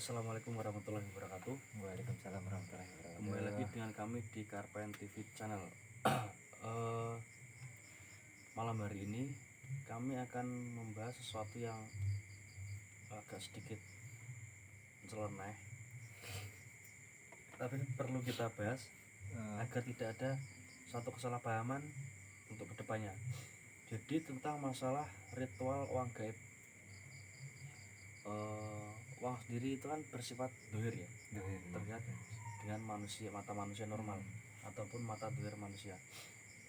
Assalamualaikum warahmatullahi wabarakatuh. Waalaikumsalam warahmatullahi wabarakatuh. Kembali lagi dengan kami di Karpen TV Channel. Malam hari ini kami akan membahas sesuatu yang agak sedikit nyeleneh, tapi perlu kita bahas agar tidak ada satu kesalahpahaman untuk kedepannya. Jadi tentang masalah ritual uang gaib. Uang sendiri itu kan bersifat dohir ya, terlihat dengan mata manusia normal ataupun mata dohir manusia.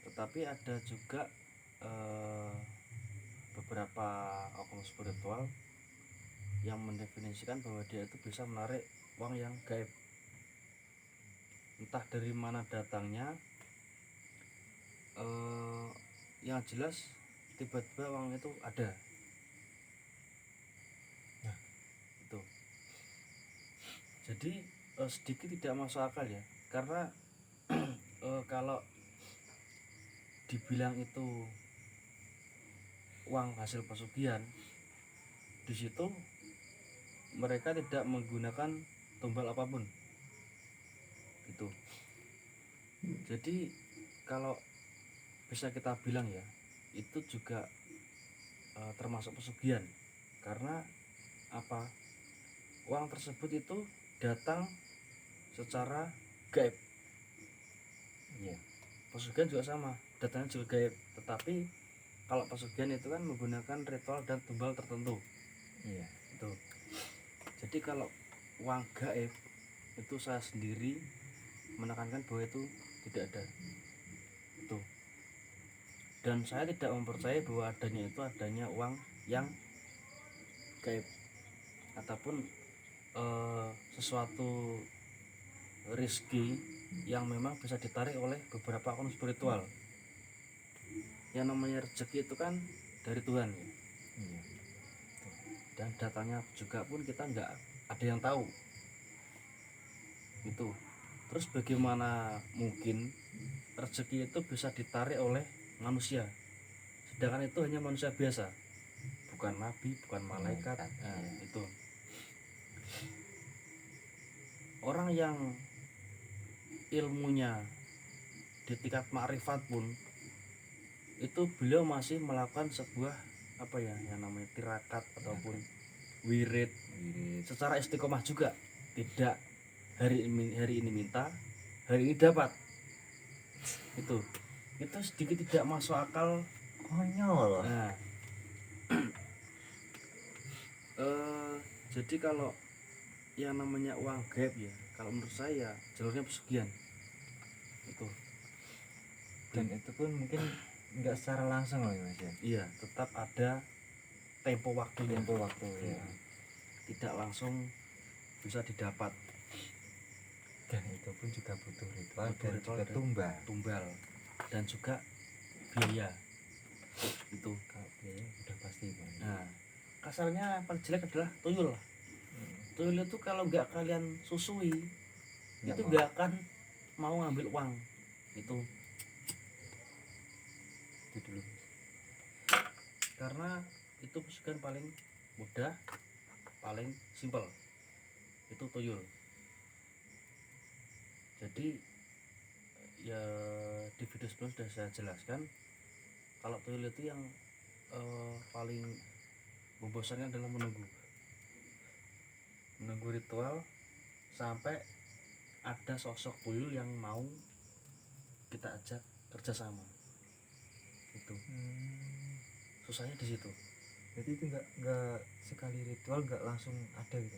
Tetapi ada juga beberapa oknum spiritual yang mendefinisikan bahwa dia itu bisa menarik uang yang gaib, entah dari mana datangnya. Yang jelas tiba-tiba uang itu ada. Nah, itu. Jadi sedikit tidak masuk akal ya, karena kalau dibilang itu uang hasil pesugihan, di situ mereka tidak menggunakan tumbal apapun. Itu. Jadi kalau bisa kita bilang ya, itu juga termasuk pesugihan, karena apa? Uang tersebut itu datang secara gaib. Iya. Pesugihan juga sama, datangnya juga gaib. Tetapi kalau pesugihan itu kan menggunakan ritual dan tumbal tertentu. Iya. Itu. Jadi kalau uang gaib itu saya sendiri menekankan bahwa itu tidak ada. Itu. Dan saya tidak mempercayai bahwa adanya uang yang gaib ataupun sesuatu rezeki yang memang bisa ditarik oleh beberapa oknum spiritual. Yang namanya rezeki itu kan dari Tuhan ya. Iya. Dan datangnya juga pun kita nggak ada yang tahu. Itu. Terus bagaimana mungkin rezeki itu bisa ditarik oleh manusia, sedangkan itu hanya manusia biasa, bukan nabi, bukan malaikat. Nah, itu orang yang ilmunya di tingkat makrifat pun itu beliau masih melakukan sebuah apa ya yang namanya tirakat ataupun wirid secara istiqomah juga, tidak hari ini minta, hari ini dapat. Itu sedikit tidak masuk akal, konyol. Nah, jadi kalau yang namanya uang gaib ya, kalau menurut saya jalurnya pesugihan. Itu. Dan itu pun mungkin nggak secara langsung loh Mas ya. Iya, tetap ada tempo waktunya. Ya. Tidak langsung bisa didapat. Dan itu pun juga butuh ritual dan Ritual juga tumbal dan juga biaya. Itu kalau biaya udah pasti Bang. Nah, kasarnya paling jelek adalah tuyul. Tuyul itu kalau nggak kalian susui itu nggak akan mau ngambil uang. Itu dulu, karena itu pesugihan paling mudah, paling simpel, itu tuyul. Jadi ya di video sebelumnya sudah saya jelaskan kalau tuyul itu yang paling membosankan adalah menunggu ritual sampai ada sosok tuyul yang mau kita ajak kerjasama. Itu susahnya di situ. Jadi itu nggak sekali ritual nggak langsung ada gitu.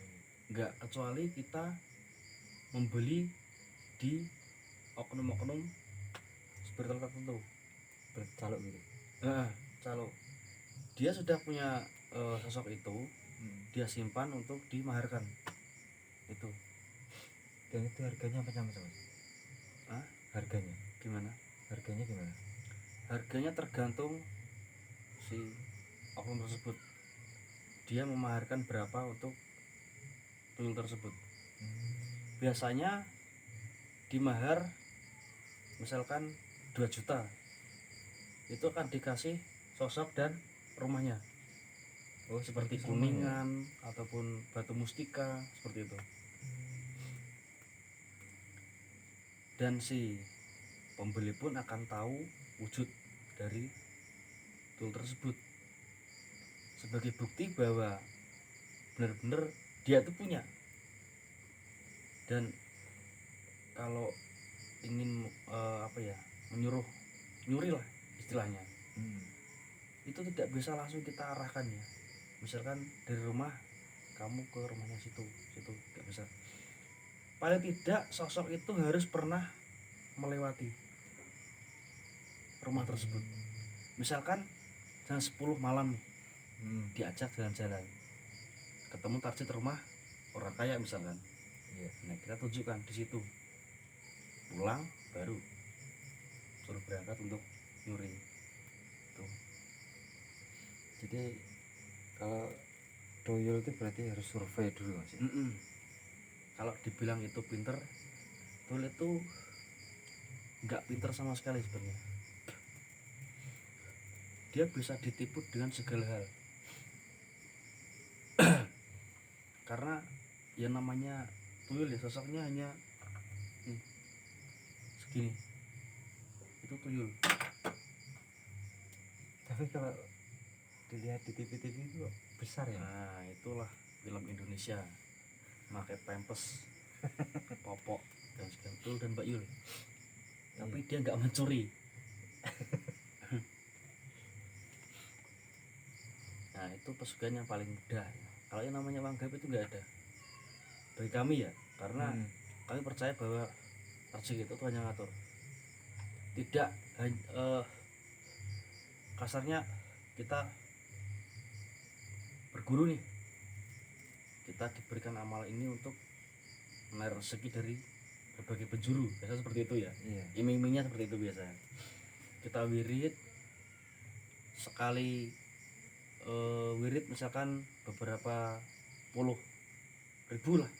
Nggak, kecuali kita membeli di oknum-oknum spiritual tertentu, bercalok gitu. Calo dia sudah punya sosok itu, dia simpan untuk dimaharkan. Itu. Dan itu harganya macam-macam. Harganya gimana? Harganya tergantung si oknum tersebut, dia memaharkan berapa untuk tuyul tersebut. Biasanya dimahar misalkan 2 juta, itu akan dikasih sosok dan rumahnya. Oh, seperti semua ya? kuningan ataupun batu mustika seperti itu. Dan si pembeli pun akan tahu wujud dari tool tersebut sebagai bukti bahwa benar-benar dia itu punya. Dan kalau ingin menyuruh nyuri lah istilahnya, itu tidak bisa langsung kita arahkan ya. Misalkan dari rumah kamu ke rumahnya situ tidak bisa. Paling tidak sosok itu harus pernah melewati rumah tersebut. Misalkan jam 10 malam nih, diajak jalan-jalan, ketemu target rumah orang kaya misalkan. Iya. Nah kita tunjukkan di situ, pulang baru suruh berangkat untuk nyuri. Tuh. Jadi kalau tuyul itu berarti harus survei dulu Mas ya? Kalau dibilang itu pinter, tuyul itu nggak pinter sama sekali sebenarnya. Dia bisa ditipu dengan segala hal. Karena ya namanya tuyul ya, sosoknya hanya segini, itu tuyul. Tapi kalau dilihat di TV-TV itu besar ya? Nah itulah film Indonesia, pakai pempes, popok dan segala tuyul dan Mbak Yul. Tapi dia nggak mencuri. Nah itu pesugihan yang paling mudah. Kalau yang namanya uang gaib itu nggak ada bagi kami ya, karena kami percaya bahwa rezeki itu hanya ngatur. Tidak kasarnya kita berguru nih, kita diberikan amal ini untuk menarik rezeki dari berbagai penjuru, biasa seperti itu ya. Iya. Iming-imingnya seperti itu biasa. Kita wirid sekali, wirid misalkan beberapa puluh ribu lah,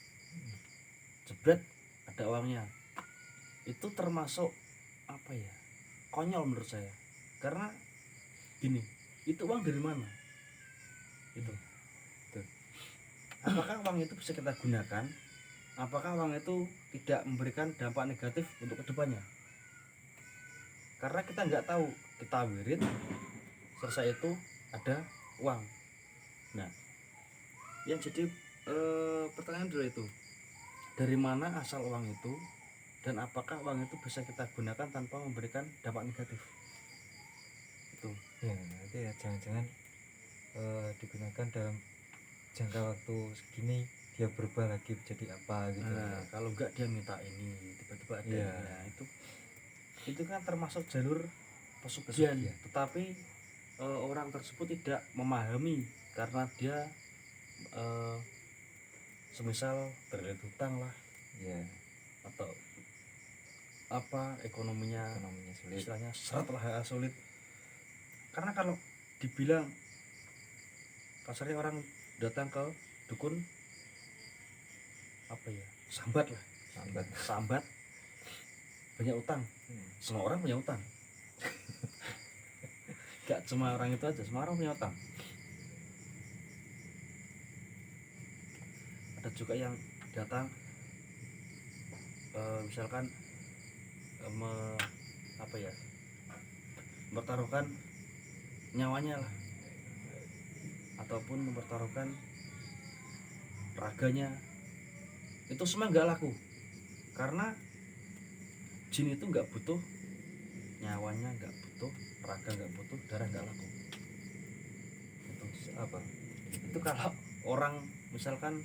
jebret ada uangnya. Itu termasuk apa ya, konyol menurut saya. Karena gini, itu uang dari mana itu? Apakah uang itu bisa kita gunakan? Apakah uang itu tidak memberikan dampak negatif untuk kedepannya? Karena kita nggak tahu, kita wirid selesai itu ada uang. Nah yang jadi pertanyaan dulu itu, dari mana asal uang itu, dan apakah uang itu bisa kita gunakan tanpa memberikan dampak negatif? Itu Ya, nanti ya jangan-jangan digunakan dalam jangka waktu segini dia berubah lagi jadi apa gitu. nah, kalau enggak dia minta ini, tiba-tiba ada Iya. ini. Nah, itu kan termasuk jalur pesugihan, tetapi orang tersebut tidak memahami karena dia semisal terlilit hutang lah, Iya. atau apa ekonominya Sulit. istilahnya seret lah, sulit. Karena kalau dibilang kasarnya, orang datang ke dukun apa ya, sambat lah, sambat banyak utang. Semua orang punya utang. Gak cuma orang itu aja, semua orang punya utang. Ada juga yang datang misalkan mempertaruhkan nyawanya lah, ataupun mempertaruhkan raganya. Itu semua nggak laku, karena jin itu nggak butuh nyawanya, nggak butuh raga, nggak butuh darah, nggak laku. Itu apa? Itu kalau orang misalkan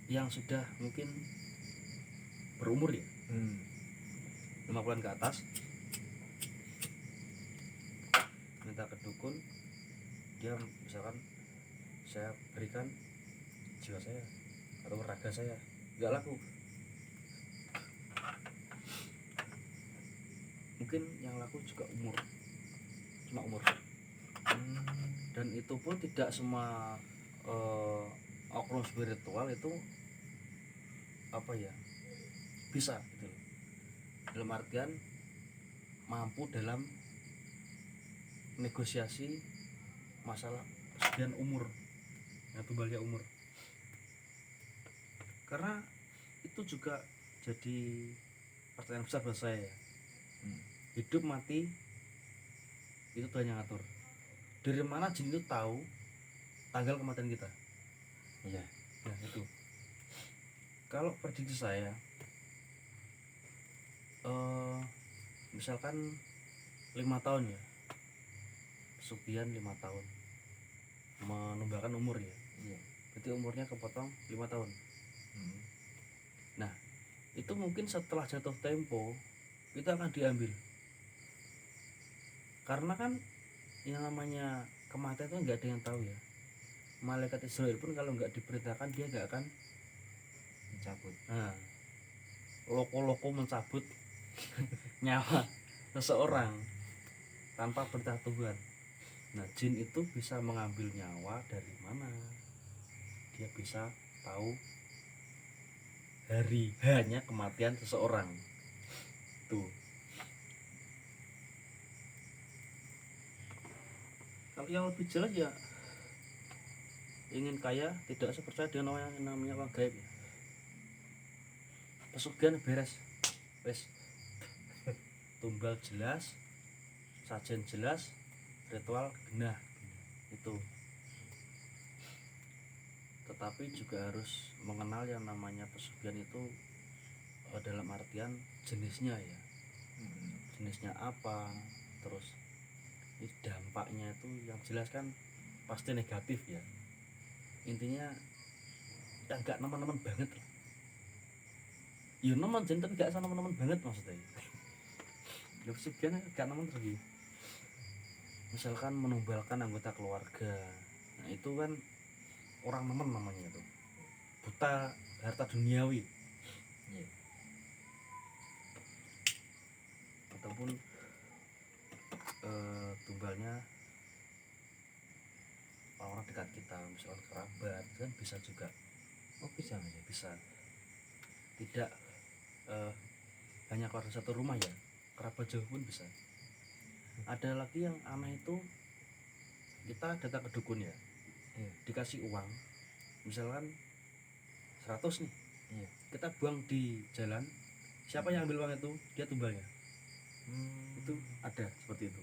yang sudah mungkin berumur ya, 50-an ke atas, minta ke dukun, dia misalkan saya berikan jiwa saya atau raga saya, nggak laku. Mungkin yang laku juga cuma umur. Dan itu pun tidak semua oknum spiritual itu apa ya, bisa gitu, dalam artian mampu dalam negosiasi masalah sekian umur. Nah, tumbalnya umur. Karena itu juga jadi pertanyaan besar buat saya ya. Hidup mati itu Tuhan yang ngatur. Dari mana jin itu tahu tanggal kematian kita? Iya. Nah itu. Kalau prediksi saya, misalkan 5 tahun ya, pesugihan 5 tahun, menumbalkan umur ya. Iya. Berarti umurnya kepotong 5 tahun. Nah itu mungkin setelah jatuh tempo kita akan diambil. Karena kan yang namanya kematian itu nggak ada yang tahu ya. Malaikat Israel pun kalau nggak diperintahkan dia nggak akan Mencabut. nah, loko-loko mencabut nyawa seseorang tanpa perintah Tuhan. Nah jin itu bisa mengambil nyawa dari mana? Dia bisa tahu hari hanya kematian seseorang tuh. Kalau yang lebih jelas ya, ingin kaya tidak usah percaya dengan orang yang namanya orang gaib ya. Pesugihan beres, wes tumbal jelas, sajen jelas, ritual genah itu. Tetapi juga harus mengenal yang namanya pesugihan itu dalam artian jenisnya ya, jenisnya apa, terus ini dampaknya itu yang jelas kan pasti negatif ya. Intinya ya nggak nemen-nemen banget lah. Ya nemen jen tapi gak sama nemen banget maksudnya. Ya pesugihan gak nemen terus. Misalkan menumbalkan anggota keluarga, nah itu kan orang nemen namanya itu, buta harta duniawi. Iya. Ataupun tumbalnya orang dekat kita, misalkan kerabat kan bisa juga. Oh bisa Mas ya? Bisa tidak hanya keluarga satu rumah ya, kerabat jauh pun bisa. Ada lagi yang aneh itu, kita datang ke dukun ya, Iya. dikasih uang misalkan 100 nih, Iya. kita buang di jalan, siapa yang ambil uang itu dia tumbalnya. Itu ada seperti itu.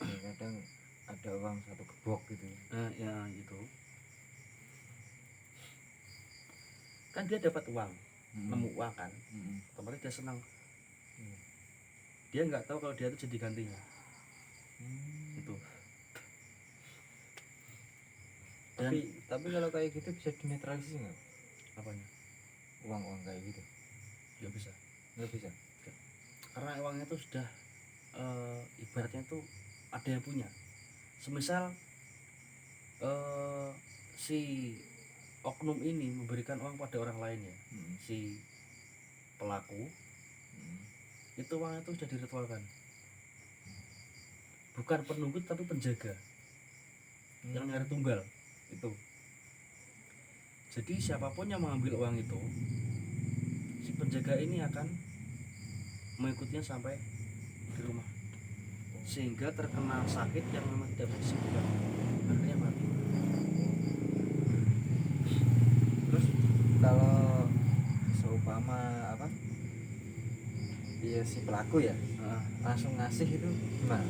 Ya, kadang ada uang satu gebok gitu. Nah ya itu kan dia dapat uang, nemu uang kan, otomatis dia senang. Dia nggak tahu kalau dia itu jadi gantinya. Itu. Dan Tapi kalau kayak gitu bisa dinetralisir nggak? apanya? Uang kayak gitu Nggak bisa. nggak bisa. Karena uangnya itu sudah ibaratnya itu ada yang punya. Semisal si oknum ini memberikan uang pada orang lain ya, si pelaku, itu uangnya itu sudah diritualkan. Bukan penunggu tapi penjaga yang nyari tumbal itu. Jadi siapapun yang mengambil uang itu, si penjaga ini akan mengikutinya sampai di rumah, sehingga terkena sakit yang memang tidak bisa disembuhkan, akhirnya mati. Terus kalau seumpama apa ya si pelaku ya langsung ngasih itu gimana?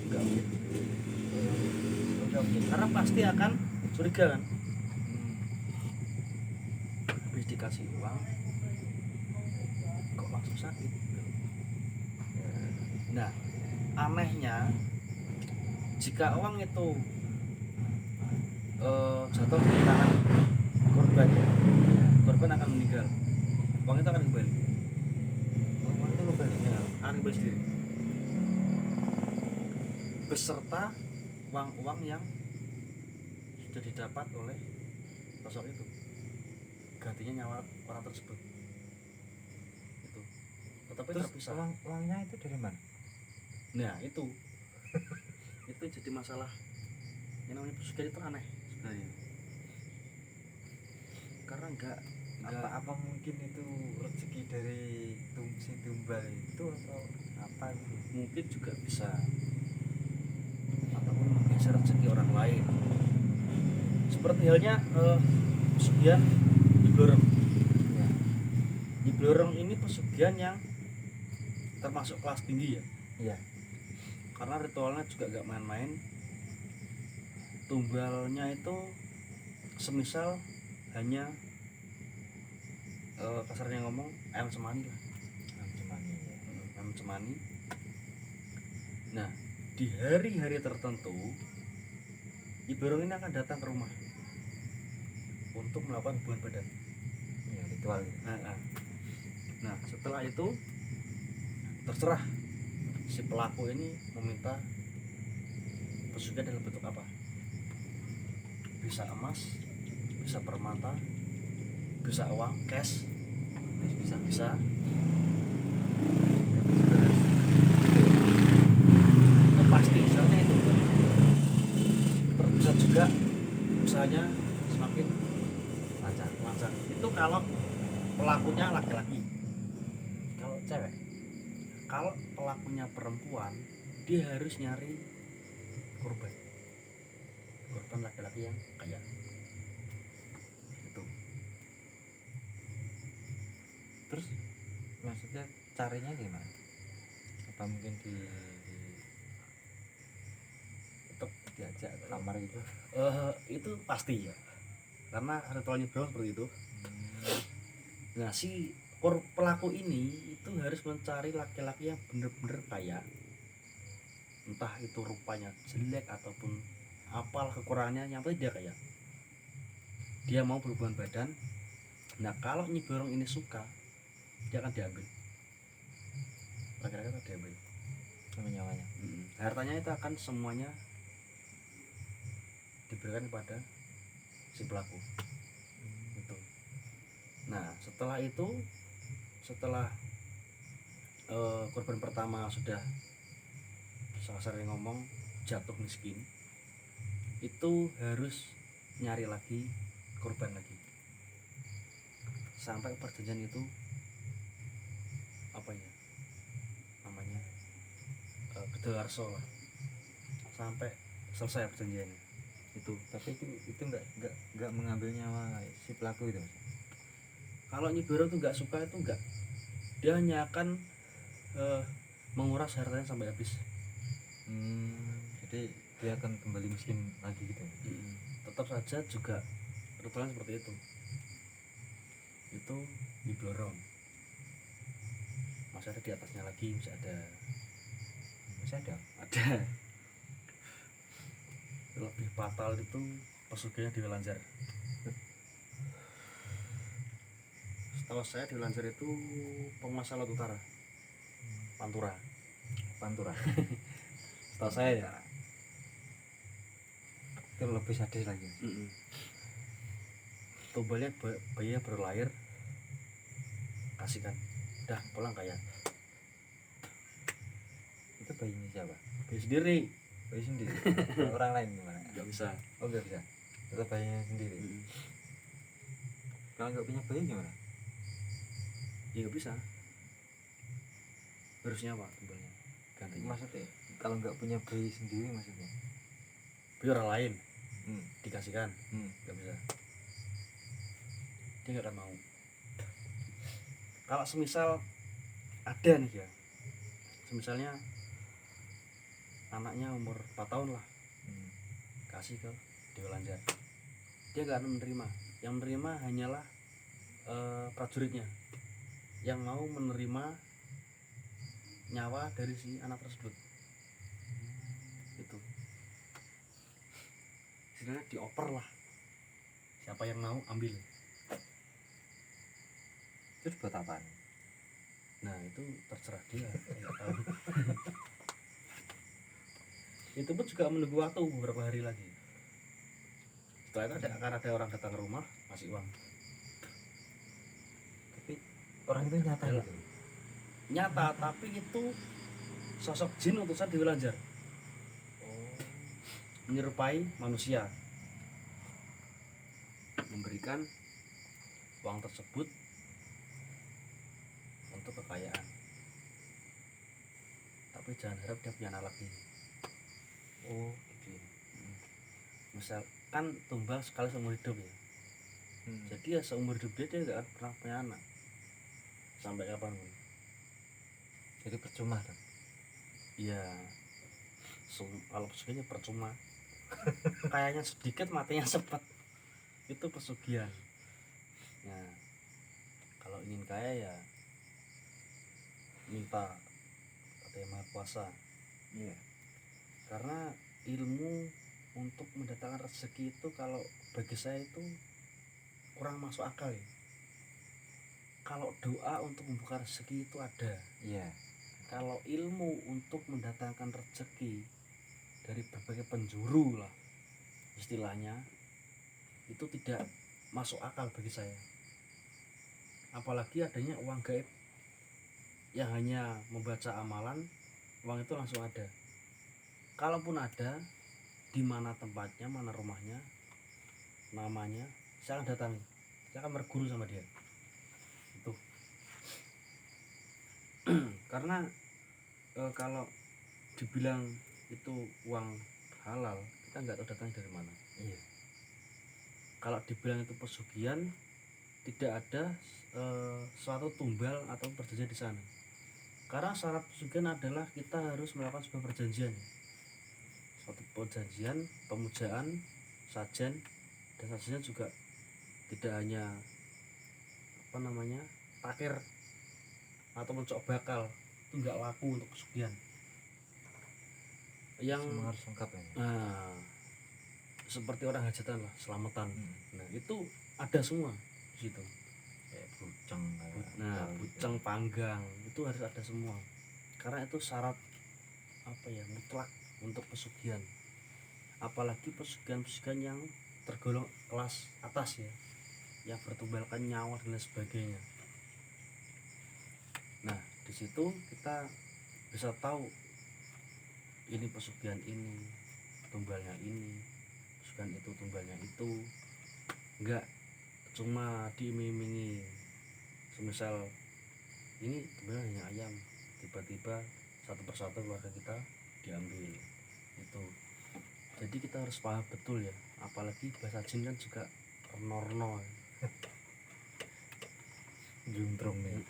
Enggak mungkin. Enggak mungkin. Karena pasti akan curiga kan. Habis dikasih uang kok langsung sakit. Nah, anehnya jika uang itu jatuh di tangan korban ya, korban akan meninggal. Uang itu akan kembali. Uang itu kembali Ya, akan kembali sendiri. Beserta uang-uang yang sudah didapat oleh sosok itu, gantinya nyawa orang tersebut itu. Tetapi terus terpisah. uangnya itu dari mana? Nah itu itu jadi masalah. Yang namanya pesugihan itu aneh sebenarnya, karena enggak Apa mungkin itu rezeki dari si tumbal itu atau apa gitu? mungkin juga bisa, ataupun mungkin mengejar rezeki orang lain. Seperti halnya pesugihan Nyi Blorong. Ya. Nyi Blorong ini pesugihan yang termasuk kelas tinggi ya, Iya. karena ritualnya juga gak main-main. Tumbalnya itu semisal hanya kasarnya ngomong ayam cemani lah, Cemani ya. ayam cemani. Nah, di hari-hari tertentu Nyi Blorong ini akan datang ke rumah untuk melakukan hubungan badan. Ya, ritual gitu. Nah, setelah itu terserah si pelaku ini meminta pesugihan dalam bentuk apa. Bisa emas, bisa permata, bisa uang cash, bisa pasti misalnya itu. Terus bisa juga usahanya semakin lancar. Itu kalau pelakunya laki-laki. Kalau cewek Kalau pelakunya perempuan, dia harus nyari korban laki-laki yang kaya. Itu. terus maksudnya carinya gimana? Apa mungkin Tetap diajak ke kamar gitu? itu pasti ya, karena ritualnya Blorong seperti itu. Nah, si pelaku ini itu harus mencari laki-laki yang benar-benar kaya, entah itu rupanya jelek ataupun apalah kekurangannya, yang penting dia kaya, dia mau berhubungan badan. Nah, kalau Nyi Blorong ini suka, dia akan diambil, laki-laki akan diambil. Nyawanya. Hartanya itu akan semuanya diberikan kepada si pelaku itu. Nah, setelah korban pertama sudah sering ngomong jatuh miskin, itu harus nyari lagi korban lagi sampai perjanjian itu apa ya namanya, kedalarso lah, sampai selesai perjanjiannya itu. Tapi itu nggak mengambil nyawa si pelaku itu, Mas? Kalau Nyi Blorong tuh nggak suka, itu nggak, dia hanya akan menguras hartanya sampai habis. Jadi dia akan kembali miskin lagi gitu. Tetap saja juga ritualnya seperti itu. Itu Nyi Blorong. Masih ada di atasnya lagi, masih ada lebih fatal itu pesugihannya di Welanjar. Setahu saya di Welanjar itu penguasa Laut Utara, Pantura. Setahu saya ya. Itu lebih sadis lagi. Tumbalnya bayinya baru lahir, kasihkan, dah pulang kaya. Itu bayinya siapa? Bayi sendiri Bayi sendiri. Kalau orang lain gimana? nggak bisa. Oh, nggak bisa. Tetap bayinya sendiri. Kalau nggak punya bayi gimana? Ya nggak bisa. Harusnya apa tumbalnya gantinya? Maksudnya kalau nggak punya bayi sendiri maksudnya? Bayi orang lain Hmm. dikasihkan, Hmm. nggak bisa. Dia nggak akan mau. Kalau semisal ada nih ya, semisalnya anaknya umur 4 tahun lah, kasih ke Dewa Lanjar, dia nggak akan menerima. Yang menerima hanyalah prajuritnya yang mau menerima nyawa dari si anak tersebut. Itu istilahnya dioper lah, siapa yang mau ambil. Terus buat apaan? Nah, itu terserah dia, saya nggak tahu. Itu pun juga menunggu waktu beberapa hari lagi. Setelah itu akan ada orang datang ke rumah kasih uang. Tapi orang itu nyata Yalah. gitu. Nyata, tapi itu sosok jin utusan Dewi Lanjar, menyerupai manusia, memberikan uang tersebut untuk kekayaan. Tapi jangan harap dia punya anak lagi. Oh, gitu ya. misal kan tumbal sekali seumur hidup ya, jadi ya seumur hidup dia nggak akan pernah punya anak sampai kapanpun. Jadi percuma dong. Ya kalau pesugihannya percuma. Kayaknya sedikit matinya cepat, itu pesugihan. Nah kalau ingin kaya ya minta kata yang maha kuasa. Iya. Karena ilmu untuk mendatangkan rezeki itu kalau bagi saya itu kurang masuk akal ya. Kalau doa untuk membuka rezeki itu ada, Iya. kalau ilmu untuk mendatangkan rezeki dari berbagai penjuru lah istilahnya, itu tidak masuk akal bagi saya. Apalagi adanya uang gaib yang hanya membaca amalan, uang itu langsung ada. Kalaupun ada, di mana tempatnya, mana rumahnya, namanya, saya akan datangi, saya akan berguru sama dia. Itu karena kalau dibilang itu uang halal, kita nggak tahu datangnya dari mana. Iya. Kalau dibilang itu pesugihan, tidak ada suatu tumbal atau perjanjian di sana. Karena syarat pesugihan adalah kita harus melakukan sebuah perjanjian, suatu perjanjian, pemujaan, sajen, dan sajennya juga tidak hanya takir atau mencok bakal, itu nggak laku untuk pesugihan. Yang Semua harus lengkap ya. nah, seperti orang hajatan lah, selamatan. Nah itu ada semua di situ. Kayak buceng kayak Nah buceng, panggang, itu harus ada semua. Karena itu syarat mutlak untuk pesugihan. Apalagi pesugihan-pesugihan yang tergolong kelas atas ya, yang bertumbalkan nyawa dan lain sebagainya. Nah di situ kita bisa tahu ini pesugihan ini tumbalnya ini, pesugihan itu tumbalnya itu. Enggak cuma diiming-imingi, semisal ini tumbalnya hanya ayam, tiba-tiba satu persatu keluarga kita diambil. Itu jadi kita harus paham betul ya, apalagi bahasa jin kan juga norno juntrung nih.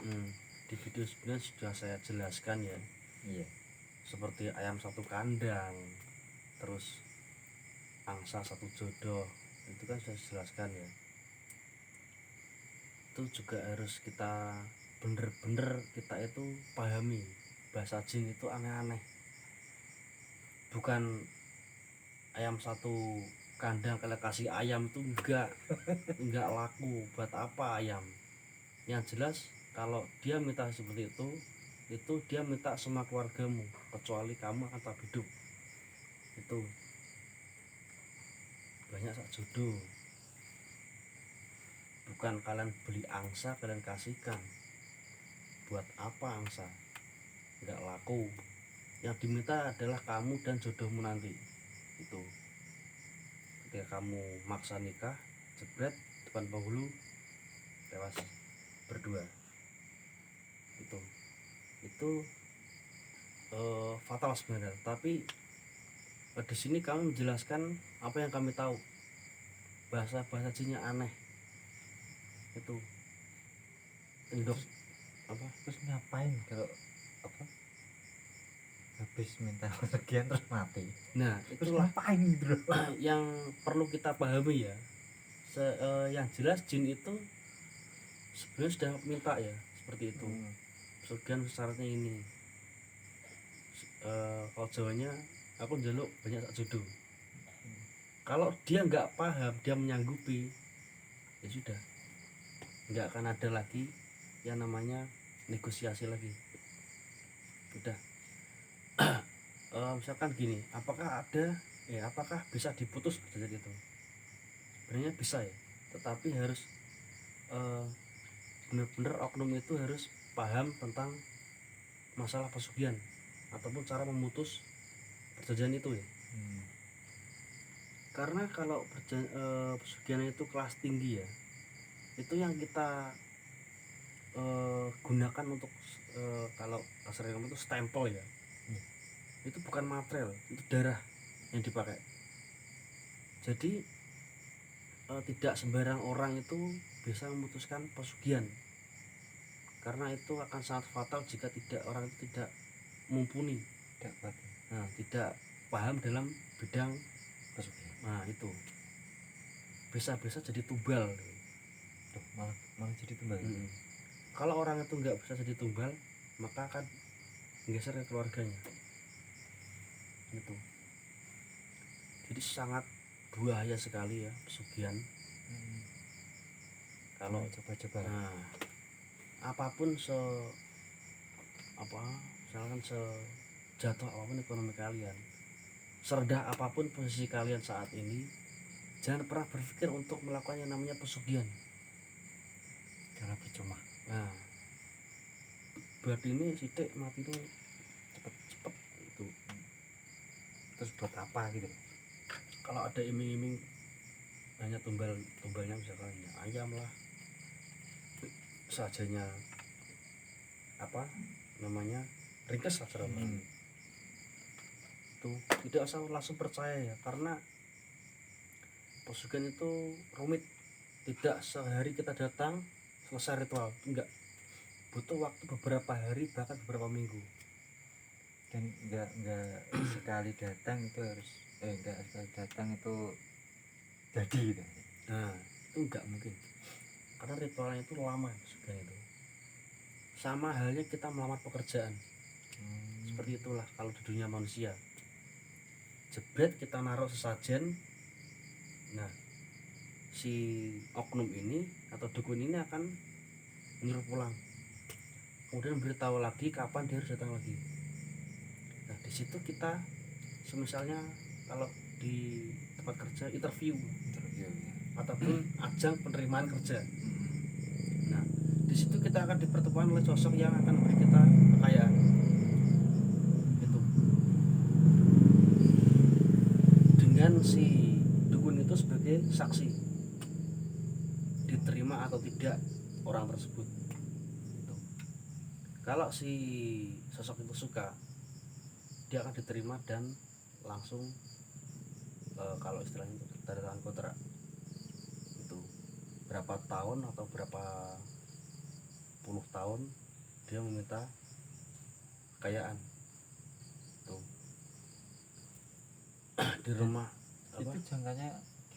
Di video sebelumnya sudah saya jelaskan ya, Iya. seperti ayam satu kandang, terus angsa satu jodoh, itu kan sudah dijelaskan ya. Itu juga harus kita bener-bener kita itu pahami, bahasa jin itu aneh-aneh. Bukan ayam satu kandang kalau kasih ayam itu enggak laku, buat apa ayam. Yang jelas kalau dia minta seperti itu dia minta semua keluargamu, kecuali kamu akan tetap hidup. Itu banyak sak jodoh. Bukan kalian beli angsa kalian kasihkan, buat apa angsa, nggak laku. Yang diminta adalah kamu dan jodohmu nanti. Itu ketika kamu maksa nikah, jebret depan penghulu, tewas berdua. Itu fatal sebenarnya, tapi di sini kami menjelaskan apa yang kami tahu. Bahasa jinnya aneh. Itu endok apa? Terus ngapain kalau apa? Habis minta rezekian terus mati. Nah, Terus itulah ngapain gitu loh. yang perlu kita pahami ya. Yang jelas jin itu sebenarnya sudah minta ya seperti itu. Pesugihan syaratnya ini. Kalau Jawanya aku njaluk banyak sak jodoh. Kalau dia nggak paham, dia menyanggupi, ya sudah, nggak akan ada lagi yang namanya negosiasi lagi. Udah. Misalkan gini, apakah bisa diputus perjanjian itu? Sebenarnya bisa ya, tetapi harus benar-benar oknum itu harus paham tentang masalah pesugihan ataupun cara memutus perjanjian itu ya. Karena kalau pesugihan itu kelas tinggi ya, itu yang kita gunakan untuk kalau kasar itu stempel ya. Itu bukan material, itu darah yang dipakai. Jadi tidak sembarang orang itu bisa memutuskan pesugihan, karena itu akan sangat fatal jika orang itu tidak mumpuni, dapat tidak paham dalam bidang. pesugihan. Nah itu bisa jadi tumbal. Tuh, malah malah jadi tumbal. Kalau orang itu nggak bisa jadi tumbal, maka akan menggeser ke keluarganya. Itu jadi sangat bahaya sekali ya pesugihan. Kalau coba-coba apapun misalkan sejatuh apapun ekonomi kalian, serendah apapun posisi kalian saat ini, jangan pernah berpikir untuk melakukan yang namanya pesugihan, karena percuma. Nah berarti ini sidik mati ini cepet itu. Terus buat apa gitu? Kalau ada iming-iming hanya tumbalnya misalkan ya ayam lah sajanya, apa namanya, ringkes lah itu tidak usah langsung percaya ya, karena pesugihan itu rumit, tidak sehari kita datang selesai ritual, enggak, butuh waktu beberapa hari bahkan beberapa minggu. Dan enggak sekali datang itu harus enggak sekali datang itu jadi gitu. Nah itu enggak mungkin, karena ritualnya itu lama pesugihan itu. Sama halnya kita melamar pekerjaan, seperti itulah kalau di dunia manusia. Jebret kita naruh sesajen, nah si oknum ini atau dukun ini akan menyuruh pulang, kemudian beritahu lagi kapan dia harus datang lagi. Nah di situ kita semisalnya kalau di tempat kerja interview ya. ataupun ajang penerimaan kerja, nah di situ kita akan dipertemukan oleh sosok yang akan memberi kita kekayaan itu, dengan si dukun itu sebagai saksi diterima atau tidak orang tersebut itu. Kalau si sosok itu suka, dia akan diterima dan langsung kalau istilahnya itu tanda tangan kontrak itu, berapa tahun atau berapa puluh tahun dia meminta kekayaan tuh di rumah Itu jangkanya